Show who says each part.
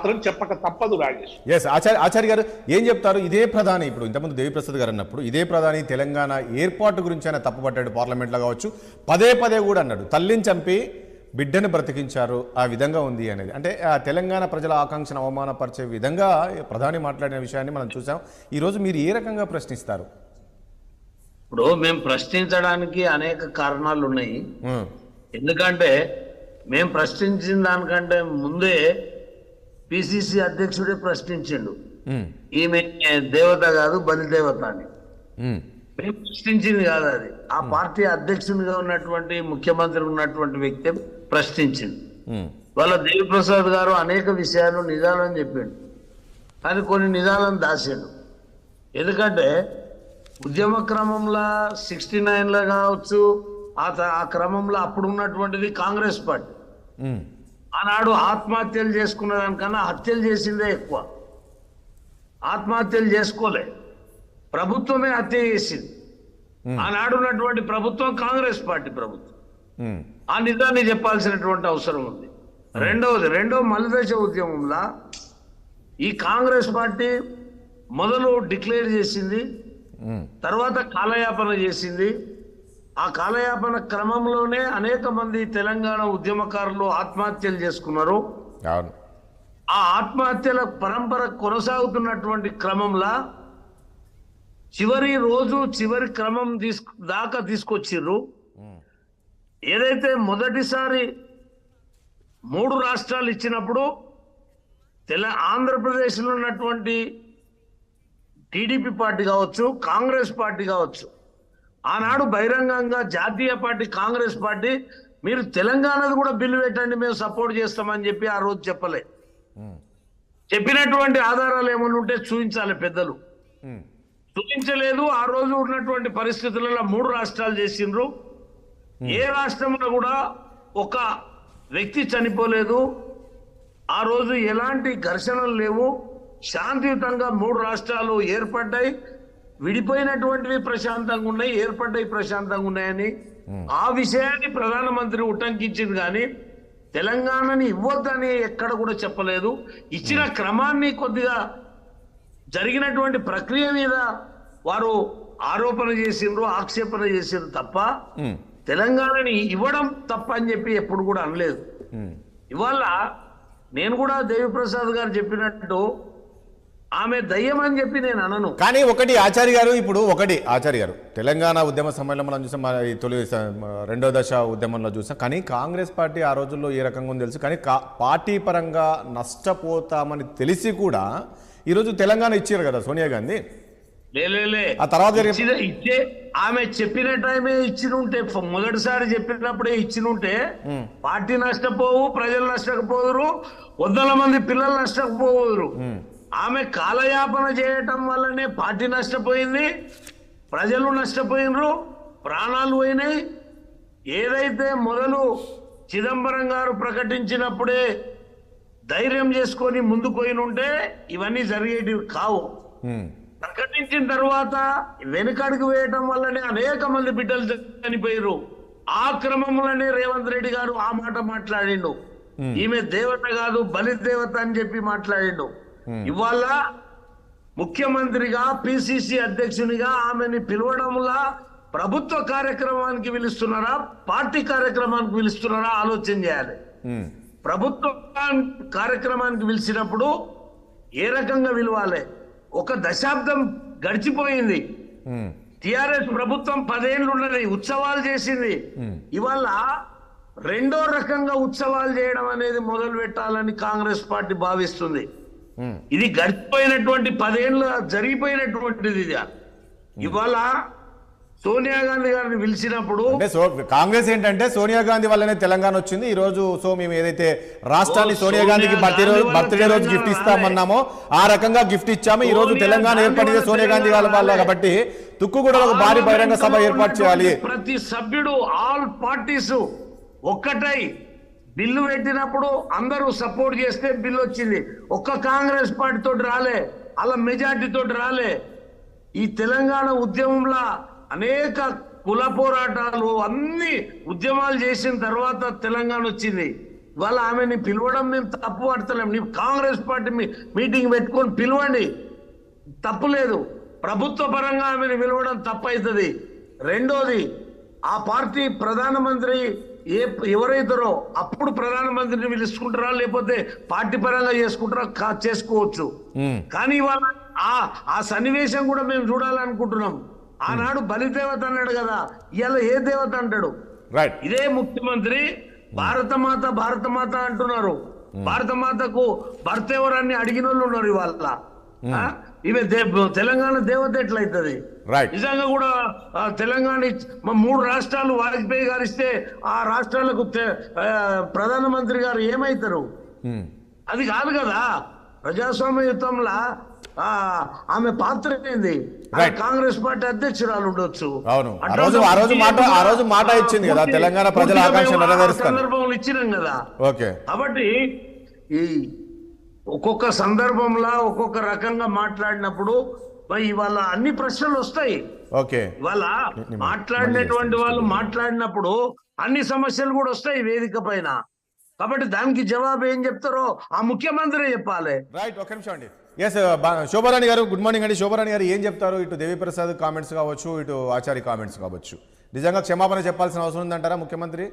Speaker 1: మాత్రం చెప్పక తప్పదు రాజేష్.
Speaker 2: ఎస్ ఆచార్య గారు ఏం చెప్తారు? ఇదే ప్రధాని ఇప్పుడు ఇంతకుముందు దేవిప్రసాద్ గారు అన్నప్పుడు ఇదే ప్రధాని తెలంగాణ ఏర్పాటు గురించి ఆయన తప్పుపట్టాడు, పార్లమెంట్లో కావచ్చు, పదే పదే కూడా అన్నాడు తల్లిని చంపి బిడ్డను బ్రతికించారు, ఆ విధంగా ఉంది అనేది. అంటే ఆ తెలంగాణ ప్రజల ఆకాంక్షను అవమానపరిచే విధంగా ప్రధాని మాట్లాడిన విషయాన్ని మనం చూసాం. ఈరోజు మీరు ఏ రకంగా ప్రశ్నిస్తారు?
Speaker 3: ఇప్పుడు మేము ప్రశ్నించడానికి అనేక కారణాలు ఉన్నాయి. ఎందుకంటే మేము ప్రశ్నించిన దానికంటే ముందే పిసిసి అధ్యక్షుడే ప్రశ్నించిండు, ఈమె దేవత కాదు బలిదేవత అని. మేము ప్రశ్నించింది కాదు, అది ఆ పార్టీ అధ్యక్షునిగా ఉన్నటువంటి ముఖ్యమంత్రి ఉన్నటువంటి వ్యక్తి ప్రశ్నించింది. వాళ్ళ దేవిప్రసాద్ గారు అనేక విషయాలు నిజాలని చెప్పిండు, కానీ కొన్ని నిజాలను దాచిండు. ఎందుకంటే ఉద్యమ క్రమంలో 69లో కావచ్చు, ఆ క్రమంలో అప్పుడు ఉన్నటువంటిది కాంగ్రెస్ పార్టీ. ఆనాడు ఆత్మహత్యలు చేసుకున్న దానికన్నా హత్యలు చేసిందే ఎక్కువ. ఆత్మహత్యలు చేసుకోలే, ప్రభుత్వమే హత్య చేసింది. ఆనాడు ఉన్నటువంటి ప్రభుత్వం కాంగ్రెస్ పార్టీ ప్రభుత్వం. ఆ నిజాన్ని చెప్పాల్సినటువంటి అవసరం ఉంది. రెండో మలిదశ ఉద్యమంలో ఈ కాంగ్రెస్ పార్టీ మొదలు డిక్లేర్ చేసింది, తర్వాత కాలయాపన చేసింది. ఆ కాలయాపన క్రమంలోనే అనేక మంది తెలంగాణ ఉద్యమకారులు ఆత్మహత్యలు చేసుకున్నారు. ఆ ఆత్మహత్యల పరంపర కొనసాగుతున్నటువంటి క్రమంలో చివరి క్రమం దాకా తీసుకొచ్చిర్రు. ఏదైతే మొదటిసారి 3 రాష్ట్రాలు ఇచ్చినప్పుడు ఆంధ్రప్రదేశ్లో ఉన్నటువంటి టీడీపీ పార్టీ కావచ్చు, కాంగ్రెస్ పార్టీ కావచ్చు, ఆనాడు బహిరంగంగా జాతీయ పార్టీ కాంగ్రెస్ పార్టీ మీరు తెలంగాణది కూడా బిల్లు పెట్టండి, మేము సపోర్ట్ చేస్తామని చెప్పి ఆ రోజు చెప్పలే. చెప్పినటువంటి ఆధారాలు ఏమన్నా ఉంటే చూపించాలి, పెద్దలు చూపించలేదు. ఆ రోజు ఉన్నటువంటి పరిస్థితులలో 3 రాష్ట్రాలు చేసిండ్రు. ఏ రాష్ట్రంలో కూడా ఒక వ్యక్తి చనిపోలేదు. ఆ రోజు ఎలాంటి ఘర్షణలు లేవు, శాంతియుతంగా 3 రాష్ట్రాలు ఏర్పడ్డాయి. విడిపోయినటువంటివి ప్రశాంతంగా ఉన్నాయి, ఏర్పడ్డాయి ప్రశాంతంగా ఉన్నాయని ఆ విషయాన్ని ప్రధానమంత్రి ఉటంకించింది. కానీ తెలంగాణని ఇవ్వద్దని ఎక్కడ కూడా చెప్పలేదు. ఇచ్చిన క్రమాన్ని కొద్దిగా జరిగినటువంటి ప్రక్రియ మీద వారు ఆరోపణ చేసిండ్రు, ఆక్షేపణ చేసిండ్రు తప్ప తెలంగాణని ఇవ్వడం తప్ప అని చెప్పి ఎప్పుడు కూడా అనలేదు. ఇవాళ నేను కూడా దేవిప్రసాద్ గారు చెప్పినట్టు ఆమె దయ్యం అని చెప్పి నేను అనను.
Speaker 2: కానీ ఆచార్య గారు తెలంగాణ ఉద్యమ సమయంలో మనం చూసాం, తొలి 2వ దశ ఉద్యమంలో చూసాం. కానీ కాంగ్రెస్ పార్టీ ఆ రోజుల్లో ఏ రకంగా ఉందో తెలుసు. కానీ పార్టీ పరంగా నష్టపోతామని తెలిసి కూడా ఈరోజు తెలంగాణ ఇచ్చారు కదా సోనియా గాంధీ. ఆ తర్వాత
Speaker 3: ఇచ్చే ఆమె చెప్పిన టైమే ఇచ్చినుంటే, మొదటిసారి చెప్పినప్పుడే ఇచ్చినుంటే పార్టీ నష్టపోవు, ప్రజలు నష్టపోదురు, 100 మంది పిల్లలు నష్టపోదురు. ఆమె కాలయాపన చేయటం వల్లనే పార్టీ నష్టపోయింది, ప్రజలు నష్టపోయినరు, ప్రాణాలు పోయినాయి. ఏదైతే మొదలు చిదంబరం గారు ప్రకటించినప్పుడే ధైర్యం చేసుకొని ముందుకు పోయినుంటే ఇవన్నీ జరిగేటివి కావు. ప్రకటించిన తర్వాత వెనుకడుగు వేయటం వల్లనే అనేక మంది బిడ్డలు చనిపోయారు. ఆ క్రమంలోనే రేవంత్ రెడ్డి గారు ఆ మాట మాట్లాడిండు, ఈమె దేవత కాదు బలిదేవత అని చెప్పి మాట్లాడిండు. ఇవాళ ముఖ్యమంత్రిగా పిసిసి అధ్యక్షునిగా ఆమెని పిలవడంలా ప్రభుత్వ కార్యక్రమానికి పిలుస్తున్నారా, పార్టీ కార్యక్రమానికి పిలుస్తున్నారా ఆలోచన చేయాలి. ప్రభుత్వ కార్యక్రమానికి పిలిచినప్పుడు ఏ రకంగా పిలవాలి? 1 దశాబ్దం గడిచిపోయింది. టిఆర్ఎస్ ప్రభుత్వం 10 ఏళ్ళు ఉన్నది, ఉత్సవాలు చేసింది. ఇవాళ రెండో రకంగా ఉత్సవాలు చేయడం అనేది మొదలు పెట్టాలని కాంగ్రెస్ పార్టీ భావిస్తుంది. ఇది గడిచిపోయినటువంటి 10 ఏళ్ళు జరిగిపోయినటువంటిది. ఇవాళ సోనియా గాంధీ గారిని పిలిచినప్పుడు
Speaker 2: కాంగ్రెస్ ఏంటంటే సోనియా గాంధీ వల్లనే తెలంగాణ వచ్చింది. ఈ రోజు మేము ఏదైతే రాష్ట్రాన్ని సోనియా గాంధీకి బర్త్డే రోజు గిఫ్ట్ ఇస్తామన్నామో ఆ రకంగా గిఫ్ట్ ఇచ్చాము. ఈ రోజు తెలంగాణ ఏర్పడింది సోనియా గాంధీ వల్ల కాబట్టి తుక్కుగూడ ఒక భారీ బహిరంగ సభ ఏర్పాటు చేయాలి.
Speaker 3: ప్రతి సభ్యుడు ఆల్ పార్టీస్ ఒక్కటై బిల్లు పెట్టినప్పుడు అందరూ సపోర్ట్ చేస్తే బిల్లు వచ్చింది. ఒక్క కాంగ్రెస్ పార్టీ తోటి రాలే, అలా మెజార్టీ తోటి రాలే. ఈ తెలంగాణ ఉద్యమంలో అనేక కుల పోరాటాలు అన్ని ఉద్యమాలు చేసిన తర్వాత తెలంగాణ వచ్చింది. ఇవాళ ఆమెని పిలవడం మేము తప్పు పడతలేం. నీ కాంగ్రెస్ పార్టీ మీటింగ్ పెట్టుకొని పిలవండి, తప్పు లేదు. ప్రభుత్వ పరంగా ఆమెను పిలవడం తప్పు అవుతుంది. రెండోది, ఆ పార్టీ ప్రధానమంత్రి ఎవరైతారో అప్పుడు ప్రధానమంత్రిని పిలుచుకుంటారా, లేకపోతే పార్టీ పరంగా చేసుకుంటారా, చేసుకోవచ్చు. కానీ ఇవాళ ఆ సన్నివేశం కూడా మేము చూడాలనుకుంటున్నాం. ఆనాడు బలిదేవత అన్నాడు కదా, ఇవాళ ఏ దేవత అంటాడు?
Speaker 2: రైట్.
Speaker 3: ఇదే ముఖ్యమంత్రి భారతమాత భారతమాత అంటున్నారు. భారతమాతకు భర్త ఎవరని అడిగిన వాళ్ళు ఉన్నారు. ఇవాళ ఈమె తెలంగాణ దేవత ఎట్లయితుంది?
Speaker 2: రైట్.
Speaker 3: నిజంగా కూడా తెలంగాణ 3 రాష్ట్రాలు వాజ్పేయి గారు ఇస్తే ఆ రాష్ట్రాలకు ప్రధానమంత్రి గారు ఏమైతారు? అది కాదు కదా. ప్రజాస్వామ్యయుతంలో ఆమె పాత్ర ఏంది? కాంగ్రెస్ పార్టీ అధ్యక్షురాలు ఉండొచ్చు.
Speaker 2: అవును, ఆ రోజు మాట ఇచ్చింది కదా, తెలంగాణ ప్రజల ఆకాంక్ష నెరవేరుస్తాను
Speaker 3: సందర్భంలో ఇచ్చినాం కదా.
Speaker 2: ఓకే.
Speaker 3: కాబట్టి ఈ ఒక్కొక్క సందర్భంలో ఒక్కొక్క రకంగా మాట్లాడినప్పుడు ఇవాళ అన్ని ప్రశ్నలు వస్తాయి.
Speaker 2: ఓకే.
Speaker 3: ఇవాళ మాట్లాడినటువంటి వాళ్ళు మాట్లాడినప్పుడు అన్ని సమస్యలు కూడా వస్తాయి వేదిక పైన. కాబట్టి దానికి జవాబు ఏం చెప్తారో ఆ ముఖ్యమంత్రి చెప్పాలి.
Speaker 2: రైట్. ఒక నిమిషం అండి. ఎస్, శోభారాణి గారు, గుడ్ మార్నింగ్ అండి. శోభారాణి గారు ఏం చెప్తారు? ఇటు దేవిప్రసాద్ కామెంట్స్ కావచ్చు, ఇటు ఆచార్య కామెంట్స్ కావచ్చు. నిజంగా క్షమాపణ చెప్పాల్సిన అవసరం ఉందంటారా ముఖ్యమంత్రి?